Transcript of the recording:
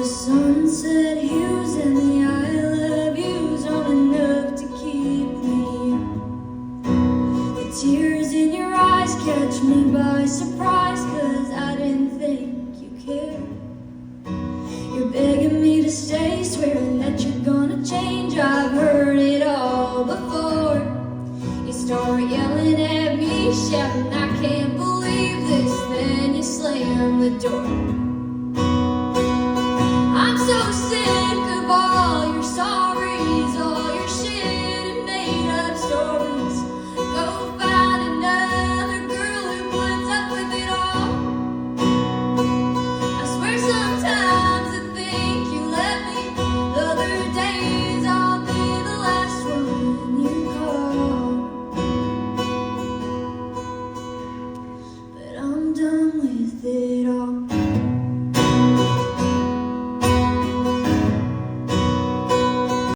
sunset hues and the I love yous aren't enough to keep me up. The tears in your eyes catch me by surprise, 'cause I didn't think you cared. You're begging me to stay, swearing that you're gonna change. I've heard it all before. You start yelling at me, shouting, I can't believe this, then you slam the door.